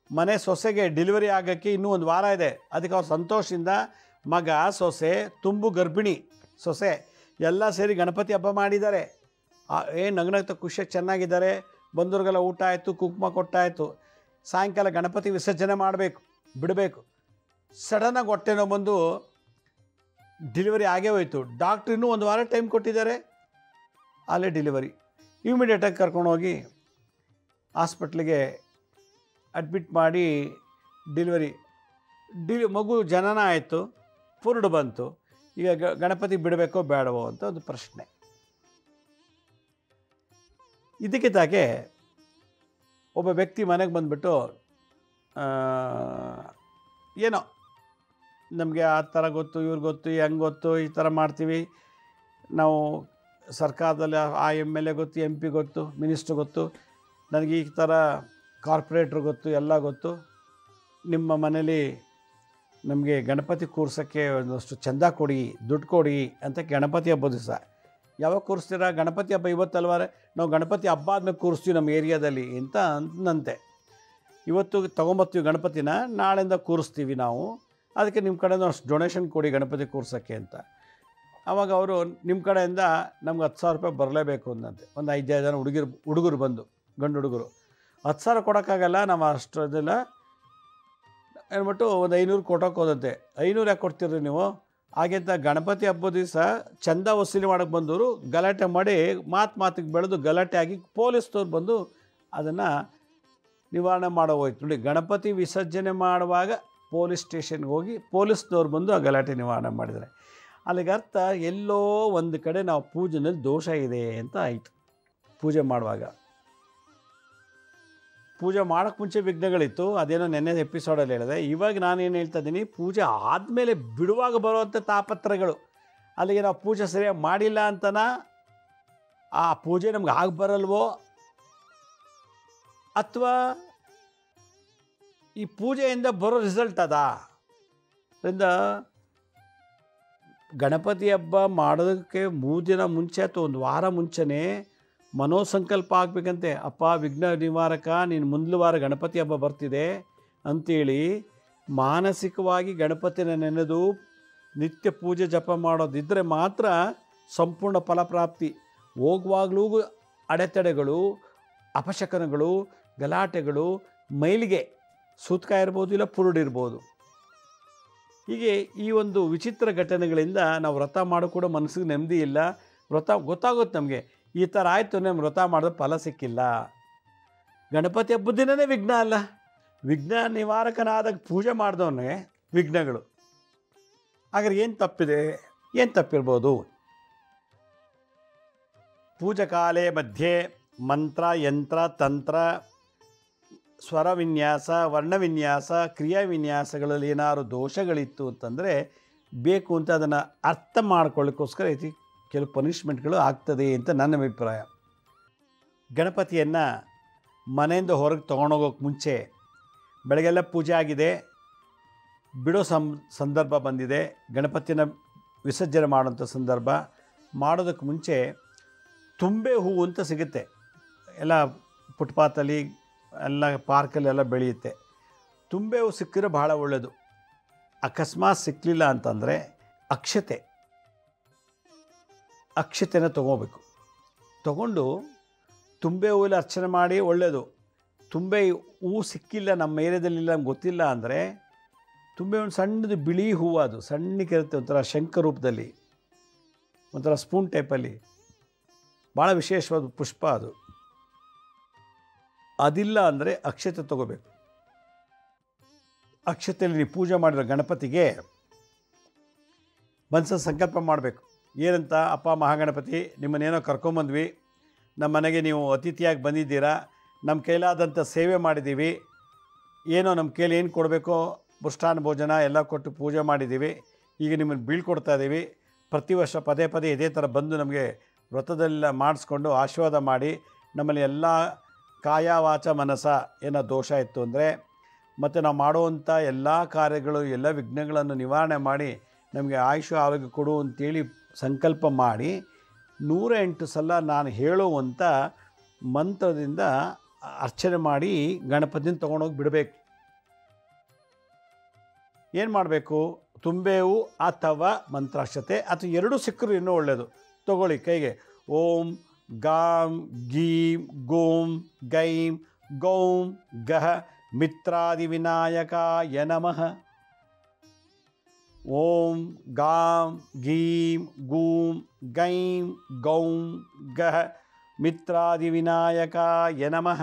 ಮನೆ ಸೊಸೆಗೆ ಡೆಲಿವರಿ ಆಗೋಕ್ಕೆ ಇನ್ನೂ ಒಂದು ವಾರ ಇದೆ. ಅದಕ್ಕೆ ಅವ್ರು ಸಂತೋಷದಿಂದ ಮಗ, ಸೊಸೆ, ತುಂಬು ಗರ್ಭಿಣಿ ಸೊಸೆ ಎಲ್ಲ ಸೇರಿ ಗಣಪತಿ ಹಬ್ಬ ಮಾಡಿದ್ದಾರೆ. ನಗ್ನಗ್ತಾ ಖುಷಿಯಾಗಿ ಚೆನ್ನಾಗಿದ್ದಾರೆ. ಬಂದವ್ರಿಗೆಲ್ಲ ಊಟ ಆಯಿತು, ಕುಂಕುಮ ಕೊಟ್ಟಾಯಿತು. ಸಾಯಂಕಾಲ ಗಣಪತಿ ವಿಸರ್ಜನೆ ಬಿಡಬೇಕು. ಸಡನ್ನಾಗಿ ಹೊಟ್ಟೆ ನೋವು ಬಂದು ಡೆಲಿವರಿ ಆಗೇ ಹೋಯಿತು. ಡಾಕ್ಟ್ರು ಇನ್ನೂ ಒಂದು ವಾರ ಟೈಮ್ ಕೊಟ್ಟಿದ್ದಾರೆ, ಅಲ್ಲೇ ಡೆಲಿವರಿ. ಇಮಿಡಿಯೇಟಾಗಿ ಕರ್ಕೊಂಡೋಗಿ ಹಾಸ್ಪಿಟ್ಲಿಗೆ ಅಡ್ಮಿಟ್ ಮಾಡಿ ಮಗು ಜನನ ಆಯಿತು, ಪುರುಡು ಬಂತು. ಈಗ ಗಣಪತಿ ಬಿಡಬೇಕೋ ಬೇಡವೋ ಅಂತ ಒಂದು ಪ್ರಶ್ನೆ. ಇದಕ್ಕೆ ತಾಗೆ ಒಬ್ಬ ವ್ಯಕ್ತಿ ಮನೆಗೆ ಬಂದುಬಿಟ್ಟು, ಏನೋ ನಮಗೆ ಆ ಥರ ಗೊತ್ತು, ಇವ್ರಿಗೆ ಗೊತ್ತು, ಹೆಂಗೆ ಗೊತ್ತು, ಈ ಥರ ಮಾಡ್ತೀವಿ ನಾವು, ಸರ್ಕಾರದಲ್ಲಿ ಆ MLA ಗೊತ್ತು, MP ಗೊತ್ತು, ಮಿನಿಸ್ಟ್ರ್ ಗೊತ್ತು, ನನಗೆ ಈ ಥರ ಕಾರ್ಪೊರೇಟ್ರ್ ಗೊತ್ತು, ಎಲ್ಲ ಗೊತ್ತು. ನಿಮ್ಮ ಮನೇಲಿ ನಮಗೆ ಗಣಪತಿ ಕೂರ್ಸೋಕ್ಕೆ ಒಂದಷ್ಟು ಚಂದ ಕೊಡಿ, ದುಡ್ಡು ಕೊಡಿ ಅಂತ ಗಣಪತಿ ಹಬ್ಬದ ದಿವಸ. ಯಾವಾಗ ಕೂರಿಸ್ತೀರಾ? ಗಣಪತಿ ಹಬ್ಬ ಇವತ್ತಲ್ವಾರೆ, ನಾವು ಗಣಪತಿ ಹಬ್ಬ ಆದಮೇಲೆ ಕೂರಿಸ್ತೀವಿ ನಮ್ಮ ಏರಿಯಾದಲ್ಲಿ ಅಂತ ಅಂತೆ. ಇವತ್ತು ತೊಗೊಂಬರ್ತೀವಿ ಗಣಪತಿನ, ನಾಳೆಯಿಂದ ಕೂರಿಸ್ತೀವಿ ನಾವು, ಅದಕ್ಕೆ ನಿಮ್ಮ ಕಡೆಯಿಂದ ಅಷ್ಟು ಡೊನೇಷನ್ ಕೊಡಿ ಗಣಪತಿ ಕೂರ್ಸೋಕ್ಕೆ ಅಂತ. ಆವಾಗ ಅವರು ನಿಮ್ಮ ಕಡೆಯಿಂದ ನಮ್ಗೆ 10,000 ರೂಪಾಯಿ ಬರಲೇಬೇಕು ಅಂದಂತೆ. ಒಂದು 5 ಜನ ಹುಡುಗರು ಬಂದು, ಗಂಡು ಹುಡುಗರು. 10,000 ಕೊಡೋಕ್ಕಾಗಲ್ಲ, ನಾವು ಅಷ್ಟು ಇದೆಲ್ಲ ಹೇಳ್ಬಿಟ್ಟು ಒಂದು 500 ಕೊಟ್ಟೋಕೆ ಹೋದಂತೆ. 500 ಯಾಕೆ ಕೊಡ್ತೀರಿ ನೀವು? ಹಾಗೆಂತ ಗಣಪತಿ ಹಬ್ಬದ ದಿವಸ ಚಂದ ವಸೂಲಿ ಮಾಡೋಕ್ಕೆ ಬಂದವರು ಗಲಾಟೆ ಮಾಡಿ ಮಾತಿಗೆ ಬೆಳೆದು ಗಲಾಟೆ ಆಗಿ ಪೊಲೀಸ್ನವ್ರು ಬಂದು ಅದನ್ನು ನಿವಾರಣೆ ಮಾಡೋ ಹೋಯ್ತು ನೋಡಿ. ಗಣಪತಿ ವಿಸರ್ಜನೆ ಮಾಡುವಾಗ ಪೊಲೀಸ್ ಸ್ಟೇಷನ್ಗೆ ಹೋಗಿ ಪೊಲೀಸ್ನವ್ರು ಬಂದು ಆ ಗಲಾಟೆ ನಿವಾರಣೆ ಮಾಡಿದ್ದಾರೆ. ಅಲ್ಲಿಗೆ ಅರ್ಥ, ಎಲ್ಲೋ ಒಂದು ಕಡೆ ನಾವು ಪೂಜೆನಲ್ಲಿ ದೋಷ ಇದೆ ಅಂತ ಆಯಿತು. ಪೂಜೆ ಮಾಡುವಾಗ, ಪೂಜೆ ಮಾಡೋಕ್ಕೆ ಮುಂಚೆ ವಿಘ್ನಗಳಿತ್ತು, ಅದೇನೋ ನೆನ್ನೆ ಎಪಿಸೋಡಲ್ಲಿ ಹೇಳಿದೆ. ಇವಾಗ ನಾನೇನು ಹೇಳ್ತಾ ಇದ್ದೀನಿ, ಪೂಜೆ ಆದಮೇಲೆ ಬಿಡುವಾಗ ಬರುವಂಥ ತಾಪತ್ರಗಳು. ಅಲ್ಲಿಗೆ ನಾವು ಪೂಜೆ ಸರಿಯಾಗಿ ಮಾಡಿಲ್ಲ ಅಂತನ ಆ ಪೂಜೆ ನಮ್ಗೆ ಆಗಿ ಬರಲ್ವೋ, ಅಥವಾ ಈ ಪೂಜೆಯಿಂದ ಬರೋ ರಿಸಲ್ಟ್ ಅದರಿಂದ ಗಣಪತಿ ಹಬ್ಬ ಮಾಡೋದಕ್ಕೆ 3 ದಿನ ಮುಂಚೆ ಅಥವಾ ಒಂದು ವಾರ ಮುಂಚೆನೇ ಮನೋಸಂಕಲ್ಪ ಆಗಬೇಕಂತೆ. ಅಪ್ಪ ವಿಘ್ನ ನಿವಾರಕ, ನೀನು ಮುಂದಿನ ವಾರ ಗಣಪತಿ ಹಬ್ಬ ಬರ್ತಿದೆ ಅಂಥೇಳಿ ಮಾನಸಿಕವಾಗಿ ಗಣಪತಿನ ನೆನೆದು ನಿತ್ಯ ಪೂಜೆ ಜಪ ಮಾಡೋದಿದ್ದರೆ ಮಾತ್ರ ಸಂಪೂರ್ಣ ಫಲಪ್ರಾಪ್ತಿ. ಹೋಗುವಾಗಲೂ ಅಡೆತಡೆಗಳು, ಅಪಶಕನಗಳು, ಗಲಾಟೆಗಳು, ಮೈಲಿಗೆ, ಸೂತ್ಕ ಇರ್ಬೋದು, ಇಲ್ಲ ಪುರುಡಿರ್ಬೋದು. ಹೀಗೆ ಈ ಒಂದು ವಿಚಿತ್ರ ಘಟನೆಗಳಿಂದ ನಾವು ವ್ರತ ಮಾಡೋ ಕೂಡ ಮನಸ್ಸಿಗೆ ನೆಮ್ಮದಿ ಇಲ್ಲ. ವ್ರತ ಗೊತ್ತಾಗುತ್ತೆ ನಮಗೆ, ಈ ಥರ ಆಯಿತು, ನಮ್ಮ ವ್ರತ ಮಾಡಿದ್ರೆ ಫಲ ಸಿಕ್ಕಿಲ್ಲ. ಗಣಪತಿ ಹಬ್ಬದ ದಿನವೇ ವಿಘ್ನ ಅಲ್ಲ, ವಿಘ್ನ ನಿವಾರಕನಾದಾಗ ಪೂಜೆ ಮಾಡಿದವನೇ ವಿಘ್ನಗಳು. ಹಾಗಾದ್ರೆ ಏನು ತಪ್ಪಿದೆ? ಏನು ತಪ್ಪಿರ್ಬೋದು? ಪೂಜಕಾಲೇ ಮಧ್ಯೆ ಮಂತ್ರ, ಯಂತ್ರ, ತಂತ್ರ, ಸ್ವರ ವಿನ್ಯಾಸ, ವರ್ಣವಿನ್ಯಾಸ, ಕ್ರಿಯಾ ವಿನ್ಯಾಸಗಳಲ್ಲಿ ಏನಾದ್ರು ದೋಷಗಳಿತ್ತು ಅಂತಂದರೆ ಬೇಕು ಅಂತ ಅದನ್ನು ಅರ್ಥ ಮಾಡ್ಕೊಳ್ಳಿಕ್ಕೋಸ್ಕರ ಕೆಲವು ಪನಿಷ್ಮೆಂಟ್ಗಳು ಆಗ್ತದೆ ಅಂತ ನನ್ನ ಅಭಿಪ್ರಾಯ. ಗಣಪತಿಯನ್ನು ಮನೆಯಿಂದ ಹೊರಗೆ ತೊಗೊಂಡೋಗೋಕ್ಕೆ ಮುಂಚೆ ಬೆಳಗ್ಗೆಲ್ಲ ಪೂಜೆ ಆಗಿದೆ, ಬಿಡೋ ಸಂದರ್ಭ ಬಂದಿದೆ, ಗಣಪತಿನ ವಿಸರ್ಜನೆ ಮಾಡೋಂಥ ಸಂದರ್ಭ ಮಾಡೋದಕ್ಕೆ ಮುಂಚೆ ತುಂಬೆ ಹೂವು ಅಂತ ಸಿಗುತ್ತೆ. ಎಲ್ಲ ಫುಟ್ಪಾತಲ್ಲಿ ಎಲ್ಲ ಪಾರ್ಕಲ್ಲೆಲ್ಲ ಬೆಳೆಯುತ್ತೆ. ತುಂಬೆ ಹೂವು ಸಿಕ್ಕಿದ್ರೆ ಭಾಳ ಒಳ್ಳೆಯದು. ಅಕಸ್ಮಾತ್ ಸಿಕ್ಕಲಿಲ್ಲ ಅಂತಂದರೆ ಅಕ್ಷತೆನ ತೊಗೋಬೇಕು. ತೊಗೊಂಡು ತುಂಬೆ ಹೂವಲ್ಲಿ ಅರ್ಚನೆ ಮಾಡಿ ಒಳ್ಳೆಯದು. ತುಂಬೆ ಹೂವು ಸಿಕ್ಕಿಲ್ಲ, ನಮ್ಮ ಏರಿಯಾದಲ್ಲಿಲ್ಲ, ನಮ್ಗೆ ಗೊತ್ತಿಲ್ಲ ಅಂದರೆ ತುಂಬೆ ಒಂದು ಸಣ್ಣದು ಬಿಳಿ ಹೂವು, ಅದು ಸಣ್ಣಕ್ಕಿರುತ್ತೆ, ಒಂಥರ ಶಂಖ ರೂಪದಲ್ಲಿ, ಒಂಥರ ಸ್ಪೂನ್ ಟೈಪಲ್ಲಿ, ಭಾಳ ವಿಶೇಷವಾದ ಪುಷ್ಪ ಅದು. ಅದಿಲ್ಲ ಅಂದರೆ ಅಕ್ಷತೆ ತೊಗೋಬೇಕು. ಅಕ್ಷತೆಯಲ್ಲಿ ನೀವು ಪೂಜೆ ಮಾಡಿರೋ ಗಣಪತಿಗೆ ಮನಸ್ಸಲ್ಲಿ ಸಂಕಲ್ಪ ಮಾಡಬೇಕು. ಏನಂತ? ಅಪ್ಪ ಮಹಾಗಣಪತಿ, ನಿಮ್ಮನ್ನೇನೋ ಕರ್ಕೊಂಬಂದ್ವಿ, ನಮ್ಮ ಮನೆಗೆ ನೀವು ಅತಿಥಿಯಾಗಿ ಬಂದಿದ್ದೀರಾ, ನಮ್ಮ ಕೈಲಾದಂಥ ಸೇವೆ ಮಾಡಿದ್ದೀವಿ, ಏನೋ ನಮ್ಮ ಕೈಲಿ ಏನು ಕೊಡಬೇಕೋ ಮೃಷ್ಟಾನ್ನ ಭೋಜನ ಎಲ್ಲ ಕೊಟ್ಟು ಪೂಜೆ ಮಾಡಿದ್ದೀವಿ, ಈಗ ನಿಮ್ಮನ್ನು ಬೀಳ್ಕೊಡ್ತಾ ಇದ್ದೀವಿ. ಪ್ರತಿ ವರ್ಷ ಪದೇ ಪದೇ ಇದೇ ಥರ ಬಂದು ನಮಗೆ ವ್ರತದೆಲ್ಲ ಮಾಡಿಸ್ಕೊಂಡು ಆಶೀರ್ವಾದ ಮಾಡಿ, ನಮ್ಮಲ್ಲಿ ಎಲ್ಲ ಕಾಯ ವಾಚ ಮನಸ ಏನೋ ದೋಷ ಇತ್ತು ಅಂದರೆ, ಮತ್ತು ನಾವು ಮಾಡುವಂಥ ಎಲ್ಲ ಕಾರ್ಯಗಳು, ಎಲ್ಲ ವಿಘ್ನಗಳನ್ನು ನಿವಾರಣೆ ಮಾಡಿ ನಮಗೆ ಆಯುಷ್ಯ ಆರೋಗ್ಯ ಕೊಡು ಅಂತೇಳಿ ಸಂಕಲ್ಪ ಮಾಡಿ 108 ಸಲ ನಾನು ಹೇಳುವಂಥ ಮಂತ್ರದಿಂದ ಅರ್ಚನೆ ಮಾಡಿ ಗಣಪತಿನ ತೊಗೊಂಡೋಗಿ ಬಿಡಬೇಕು. ಏನು ಮಾಡಬೇಕು? ತುಂಬೆವು ಅಥವಾ ಮಂತ್ರಾಕ್ಷತೆ ಅಥವಾ ಎರಡೂ ಸಿಕ್ಕರು ಇನ್ನೂ ಒಳ್ಳೆಯದು. ತೊಗೊಳ್ಳಿ ಕೈಗೆ. ಓಂ ಗಾಂ ಗೀಂ ಗೂಂ ಗೈಂ ಗೌಂ ಗಹ ಮಿತ್ರಾದಿ ವಿನಾಯಕಾಯ ನಮಃ. ಓಂ ಗಾಂ ಗೀಂ ಗೂಂ ಗೈಂ ಗೌಂ ಗಹ ಮಿತ್ರಾದಿ ವಿನಾಯಕಾಯ ನಮಃ.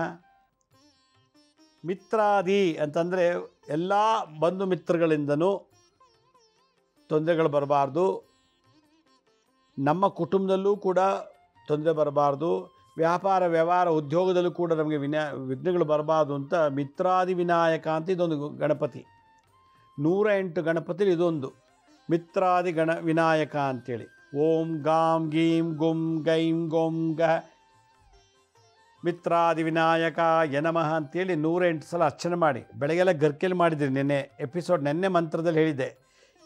ಮಿತ್ರಾದಿ ಅಂತಂದರೆ ಎಲ್ಲ ಬಂಧು ಮಿತ್ರಗಳಿಂದನೂ ತೊಂದರೆಗಳು ಬರಬಾರ್ದು, ನಮ್ಮ ಕುಟುಂಬದಲ್ಲೂ ಕೂಡ ತೊಂದರೆ ಬರಬಾರ್ದು, ವ್ಯಾಪಾರ ವ್ಯವಹಾರ ಉದ್ಯೋಗದಲ್ಲೂ ಕೂಡ ನಮಗೆ ವಿಘ್ನಗಳು ಬರಬಾರ್ದು ಅಂತ ಮಿತ್ರಾದಿ ವಿನಾಯಕ ಅಂತ ಇದೊಂದು ಗಣಪತಿ. 108 ಗಣಪತಿ ಇದೊಂದು ಮಿತ್ರಾದಿ ವಿನಾಯಕ ಅಂಥೇಳಿ. ಓಂ ಗಾಂ ಗೀಂ ಗುಂ ಗೈಂ ಗೋಂ ಗಹ ಮಿತ್ರಾದಿ ವಿನಾಯಕ ಯನಮಃ ಅಂತೇಳಿ 108 ಸಲ ಅರ್ಚನೆ ಮಾಡಿ. ಬೆಳಗ್ಗೆಲ್ಲ ಗರ್ಕೆಲ್ಲಿ ಮಾಡಿದ್ರಿ, ನೆನ್ನೆ ಮಂತ್ರದಲ್ಲಿ ಹೇಳಿದ್ದೆ.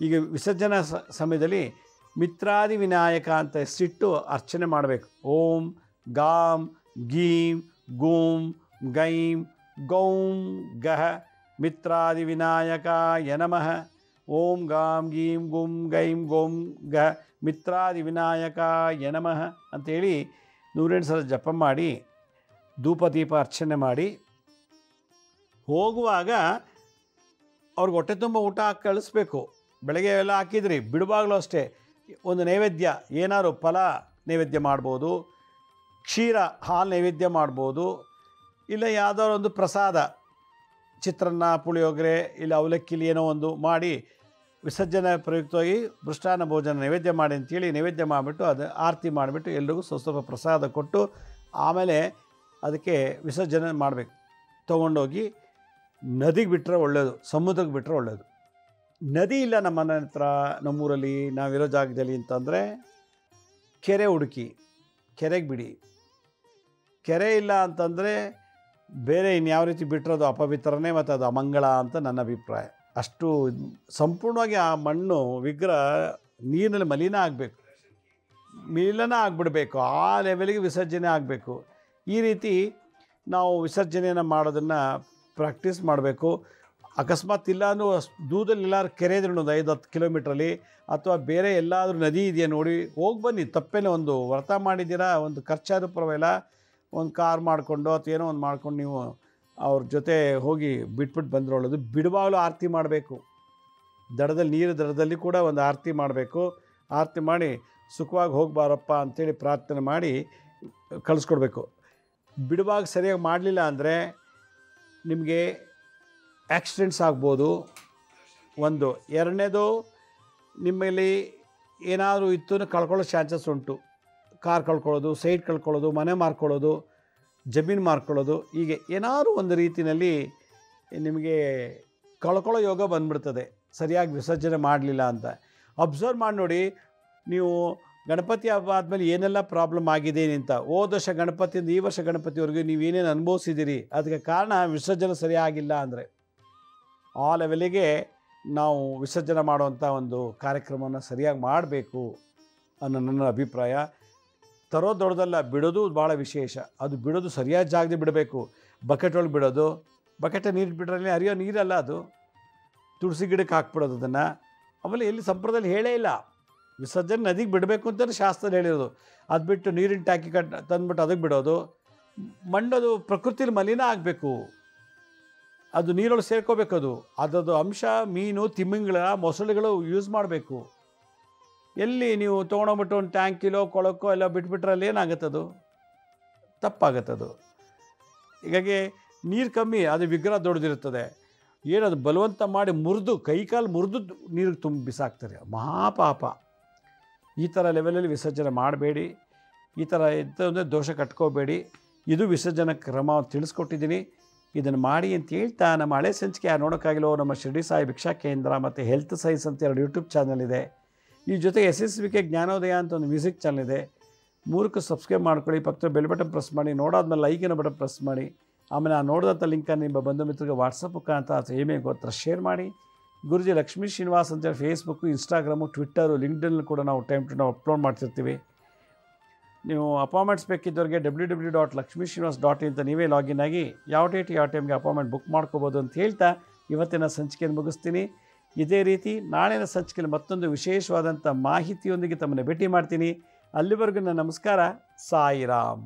ಈಗ ವಿಸರ್ಜನಾ ಸಮಯದಲ್ಲಿ ಮಿತ್ರಾದಿ ವಿನಾಯಕ ಅಂತ ಹೆಸರಿಟ್ಟು ಅರ್ಚನೆ ಮಾಡಬೇಕು. ಓಂ ಗಾಂ ಗೀಂ ಗೂಂ ಗೈಂ ಗೌಂ ಗಹ ಮಿತ್ರಾದಿ ವಿನಾಯಕ ಯನಮಃ. ಓಂ ಗಾಂ ಗೀಂ ಗುಂ ಗೈಂ ಗೋಂ ಗಹ ಮಿತ್ರಾದಿ ವಿನಾಯಕ ಯನಮಃ ಅಂಥೇಳಿ 108 ಸಲ ಜಪ ಮಾಡಿ ಧೂಪ ದೀಪ ಅರ್ಚನೆ ಮಾಡಿ ಹೋಗುವಾಗ ಅವ್ರಿಗೆ ಹೊಟ್ಟೆ ತುಂಬ ಊಟ ಹಾಕಿ ಕಳಿಸ್ಬೇಕು. ಬೆಳಗ್ಗೆ ಎಲ್ಲ ಹಾಕಿದ್ರಿ, ಬಿಡುವಾಗಲೂ ಅಷ್ಟೇ ಒಂದು ನೈವೇದ್ಯ, ಏನಾದ್ರು ಫಲ ನೈವೇದ್ಯ ಮಾಡ್ಬೋದು, ಕ್ಷೀರ ಹಾಲು ನೈವೇದ್ಯ ಮಾಡ್ಬೋದು, ಇಲ್ಲ ಯಾವುದಾದ್ರು ಒಂದು ಪ್ರಸಾದ, ಚಿತ್ರಾನ್ನ, ಪುಳಿಯೋಗರೆ, ಇಲ್ಲ ಅವಲಕ್ಕಿಲಿ ಏನೋ ಒಂದು ಮಾಡಿ ವಿಸರ್ಜನೆ ಪ್ರಯುಕ್ತವಾಗಿ ಮೃಷ್ಟಾನ್ನ ಭೋಜನ ನೈವೇದ್ಯ ಮಾಡಿ ಅಂತೇಳಿ ನೈವೇದ್ಯ ಮಾಡಿಬಿಟ್ಟು ಅದು ಆರತಿ ಮಾಡಿಬಿಟ್ಟು ಎಲ್ರಿಗೂ ಸ್ವಲ್ಪ ಪ್ರಸಾದ ಕೊಟ್ಟು ಆಮೇಲೆ ಅದಕ್ಕೆ ವಿಸರ್ಜನೆ ಮಾಡಬೇಕು. ತೊಗೊಂಡೋಗಿ ನದಿಗೆ ಬಿಟ್ಟರೆ ಒಳ್ಳೆಯದು, ಸಮುದ್ರಕ್ಕೆ ಬಿಟ್ಟರೆ ಒಳ್ಳೆಯದು. ನದಿ ಇಲ್ಲ ನಮ್ಮ ಮನೆ ಹತ್ರ, ನಮ್ಮೂರಲ್ಲಿ ನಾವಿರೋ ಜಾಗದಲ್ಲಿ ಅಂತಂದರೆ ಕೆರೆ ಹುಡುಕಿ ಕೆರೆಗೆ ಬಿಡಿ. ಕೆರೆ ಇಲ್ಲ ಅಂತಂದರೆ ಬೇರೆ ಇನ್ಯಾವ ರೀತಿ ಬಿಟ್ಟಿರೋದು ಅಪವಿತ್ರನೇ ಮತ್ತು ಅದು ಅಮಂಗಳ ಅಂತ ನನ್ನ ಅಭಿಪ್ರಾಯ. ಅಷ್ಟು ಸಂಪೂರ್ಣವಾಗಿ ಆ ಮಣ್ಣು ವಿಗ್ರಹ ನೀರಿನಲ್ಲಿ ಮಲಿನ ಆಗಿಬಿಡಬೇಕು, ಆ ಲೆವೆಲ್ಗೆ ವಿಸರ್ಜನೆ ಆಗಬೇಕು. ಈ ರೀತಿ ನಾವು ವಿಸರ್ಜನೆಯನ್ನು ಮಾಡೋದನ್ನು ಪ್ರಾಕ್ಟೀಸ್ ಮಾಡಬೇಕು. ಅಕಸ್ಮಾತ್ ಇಲ್ಲ ಅಂದರೂ ದೂರದಲ್ಲಿ ಎಲ್ಲಾದ್ರು ಕೆರೆ ಇದ್ರೆ ಒಂದು 5-10 ಕಿಲೋಮೀಟ್ರಲ್ಲಿ ಅಥವಾ ಬೇರೆ ಎಲ್ಲಾದರೂ ನದಿ ಇದೆಯಾ ನೋಡಿ ಹೋಗಿ ಬನ್ನಿ, ತಪ್ಪೇನೆ. ಒಂದು ವ್ರತ ಮಾಡಿದ್ದೀರಾ, ಒಂದು ಖರ್ಚಾದರೂ ಪರವಾಗಿಲ್ಲ, ಒಂದು ಕಾರ್ ಮಾಡಿಕೊಂಡು ಅಥವಾ ಏನೋ ಒಂದು ಮಾಡ್ಕೊಂಡು ನೀವು ಅವ್ರ ಜೊತೆ ಹೋಗಿ ಬಿಟ್ಬಿಟ್ಟು ಬಂದಿರೋಳ್ಳೋದು. ಬಿಡುವಾಗಲೂ ಆರತಿ ಮಾಡಬೇಕು, ನೀರು ದಡದಲ್ಲಿ ಕೂಡ ಒಂದು ಆರತಿ ಮಾಡಬೇಕು. ಆರತಿ ಮಾಡಿ ಸುಖವಾಗಿ ಹೋಗ್ಬಾರಪ್ಪ ಅಂಥೇಳಿ ಪ್ರಾರ್ಥನೆ ಮಾಡಿ ಕಳಿಸ್ಕೊಡ್ಬೇಕು. ಬಿಡುವಾಗ ಸರಿಯಾಗಿ ಮಾಡಲಿಲ್ಲ ಅಂದರೆ ನಿಮಗೆ ಆಕ್ಸಿಡೆಂಟ್ಸ್ ಆಗ್ಬೋದು ಒಂದು. ಎರಡನೇದು, ನಿಮ್ಮಲ್ಲಿ ಏನಾದರೂ ಇತ್ತು ಕಳ್ಕೊಳ್ಳೋ ಚಾನ್ಸಸ್ ಉಂಟು. ಕಾರ್ ಕಳ್ಕೊಳ್ಳೋದು, ಸೈಟ್ ಕಳ್ಕೊಳ್ಳೋದು, ಮನೆ ಮಾರ್ಕೊಳ್ಳೋದು, ಜಮೀನು ಮಾರ್ಕೊಳ್ಳೋದು, ಹೀಗೆ ಏನಾದರೂ ಒಂದು ರೀತಿಯಲ್ಲಿ ನಿಮಗೆ ಕಳ್ಕೊಳ್ಳೋ ಯೋಗ ಬಂದ್ಬಿಡ್ತದೆ ಸರಿಯಾಗಿ ವಿಸರ್ಜನೆ ಮಾಡಲಿಲ್ಲ ಅಂತ. ಅಬ್ಸರ್ವ್ ಮಾಡಿ ನೋಡಿ, ನೀವು ಗಣಪತಿ ಹಬ್ಬ ಆದಮೇಲೆ ಏನೆಲ್ಲ ಪ್ರಾಬ್ಲಮ್ ಆಗಿದೆ ಅಂತ. ಹೋದ ವರ್ಷ ಗಣಪತಿಯಿಂದ ಈ ವರ್ಷ ಗಣಪತಿವರೆಗೂ ನೀವೇನೇನು ಅನುಭವಿಸಿದ್ದೀರಿ, ಅದಕ್ಕೆ ಕಾರಣ ವಿಸರ್ಜನೆ ಸರಿಯಾಗಿಲ್ಲ ಅಂದರೆ. ಆ ಲೆವೆಲಿಗೆ ನಾವು ವಿಸರ್ಜನೆ ಮಾಡುವಂಥ ಒಂದು ಕಾರ್ಯಕ್ರಮವನ್ನು ಸರಿಯಾಗಿ ಮಾಡಬೇಕು ಅನ್ನೋ ನನ್ನ ಅಭಿಪ್ರಾಯ. ತರೋ ದೊಡ್ಡದಲ್ಲ, ಬಿಡೋದು ಭಾಳ ವಿಶೇಷ. ಅದು ಬಿಡೋದು ಸರಿಯಾದ ಜಾಗದಲ್ಲಿ ಬಿಡಬೇಕು. ಬಕೆಟ್ ಒಳಗೆ ಬಿಡೋದು, ಬಕೆಟ್ ನೀರು ಬಿಡ್ರಲ್ಲಿ ಹರಿಯೋ ನೀರಲ್ಲ ಅದು. ತುಳಸಿ ಗಿಡಕ್ಕೆ ಹಾಕ್ಬಿಡೋದು ಅದನ್ನು. ಆಮೇಲೆ ಎಲ್ಲಿ ಸಂಪ್ರದಾಯದಲ್ಲಿ ಹೇಳೇ ಇಲ್ಲ ವಿಸರ್ಜನೆ ನದಿಗೆ ಬಿಡಬೇಕು ಅಂತಲೇ ಶಾಸ್ತ್ರದಲ್ಲಿ ಹೇಳಿರೋದು. ಅದು ಬಿಟ್ಟು ನೀರಿನ ಟ್ಯಾಂಕಿ ತಂದುಬಿಟ್ಟು ಅದಕ್ಕೆ ಬಿಡೋದು. ಮಣ್ಣದು ಪ್ರಕೃತಿಲಿ ಮಲಿನ ಆಗಬೇಕು, ಅದು ನೀರೊಳಗೆ ಸೇರ್ಕೋಬೇಕು. ಅದರದ್ದು ಅಂಶ ಮೀನು, ತಿಮ್ಮಿಂಗಳ, ಮೊಸಳೆಗಳು ಯೂಸ್ ಮಾಡಬೇಕು. ಎಲ್ಲಿ ನೀವು ತೊಗೊಂಡೋಗ್ಬಿಟ್ಟು ಒಂದು ಟ್ಯಾಂಕಿಲೋ ಕೊಳಕ್ಕೋ ಎಲ್ಲ ಬಿಟ್ಬಿಟ್ರಲ್ಲಿ ಏನಾಗುತ್ತದು, ತಪ್ಪಾಗುತ್ತದು. ಹೀಗಾಗಿ ನೀರು ಕಮ್ಮಿ, ಅದು ವಿಗ್ರಹ ದೊಡ್ಡದಿರುತ್ತದೆ. ಏನದು ಬಲವಂತ ಮಾಡಿ ಮುರಿದು ಕೈಕಾಲು ಮುರಿದು ನೀರಿಗೆ ತುಂಬಿ ಬಿಸಾಕ್ತಾರೆ, ಮಹಾಪಾಪ. ಈ ಥರ ಲೆವೆಲಲ್ಲಿ ವಿಸರ್ಜನೆ ಮಾಡಬೇಡಿ. ಈ ಥರ ಇದ್ದರೆ ದೋಷ ಕಟ್ಕೋಬೇಡಿ. ಇದು ವಿಸರ್ಜನಾ ಕ್ರಮ ತಿಳಿಸ್ಕೊಟ್ಟಿದ್ದೀನಿ. ಇದನ್ನು ಮಾಡಿ ಅಂತ ಹೇಳ್ತಾ, ನಮ್ಮ ಹಳೆ ಸಂಚಿಕೆ ಯಾರು ನೋಡೋಕ್ಕಾಗಿಲ್ಲೋ ನಮ್ಮ ಶಿರ್ಡಿ ಸಾಯಿ ಭಿಕ್ಷಾ ಕೇಂದ್ರ ಮತ್ತು ಹೆಲ್ತ್ ಸೈನ್ಸ್ ಅಂತ 2 ಯೂಟ್ಯೂಬ್ ಚಾನಲ್ ಇದೆ. ಈ ಜೊತೆ SSVK ಜ್ಞಾನೋದಯ ಅಂತ ಒಂದು ಮ್ಯೂಸಿಕ್ ಚಾನಲ್ ಇದೆ. 3ಕ್ಕೆ ಸಬ್ಸ್ಕ್ರೈಬ್ ಮಾಡ್ಕೊಳ್ಳಿ. ಪಕ್ಕದ ಬೆಲ್ ಬಟನ್ ಪ್ರೆಸ್ ಮಾಡಿ. ನೋಡಾದ್ಮೇಲೆ ಲೈಕಿನ ಬಟನ್ ಪ್ರೆಸ್ ಮಾಡಿ. ಆಮೇಲೆ ಆ ನೋಡಿದಂಥ ಲಿಂಕನ್ನು ನಿಮ್ಮ ಬಂಧು ಮಿತ್ರರಿಗೆ ವಾಟ್ಸಪ್ ಮುಖಾಂತರ ಅಥವಾ ಇಮೇಲ್ ಗೊತ್ತರ ಶೇರ್ ಮಾಡಿ. ಗುರುಜಿ ಲಕ್ಷ್ಮೀ ಶ್ರೀನಿವಾಸ್ ಅಂತೇಳಿ ಫೇಸ್ಬುಕ್ಕು, ಇನ್ಸ್ಟಾಗ್ರಾಮು, ಟ್ವಿಟ್ಟರು, ಲಿಂಕ್ಡ್ಇನ್ ಕೂಡ ನಾವು ಟೈಮ್ ಟು ಟೈಮ್ ಅಪ್ಲೋಡ್ ಮಾಡ್ತಿರ್ತೀವಿ. ನೀವು ಅಪಾಯಿಂಟ್ಮೆಂಟ್ಸ್ ಬೇಕಿದ್ದವ್ರಿಗೆ www.lakshmisrinivas.in ಅಂತ ನೀವೇ ಲಾಗಿನ್ ಆಗಿ ಯಾವ ಡೇಟ್ ಯಾವ ಟೈಮ್ಗೆ ಅಪಾಯಿಂಟ್ಮೆಂಟ್ ಬುಕ್ ಮಾಡ್ಕೋಬೋದು ಅಂತ ಹೇಳ್ತಾ ಇವತ್ತಿನ ಸಂಚಿಕೆಯನ್ನು ಮುಗಿಸ್ತೀನಿ. ಇದೇ ರೀತಿ ನಾಳಿನ ಸಂಚಿಕೆಯಲ್ಲಿ ಮತ್ತೊಂದು ವಿಶೇಷವಾದಂಥ ಮಾಹಿತಿಯೊಂದಿಗೆ ತಮ್ಮನ್ನು ಭೇಟಿ ಮಾಡ್ತೀನಿ. ಅಲ್ಲಿವರೆಗೂ ನನ್ನ ನಮಸ್ಕಾರ. ಸಾಯಿರಾಮ್.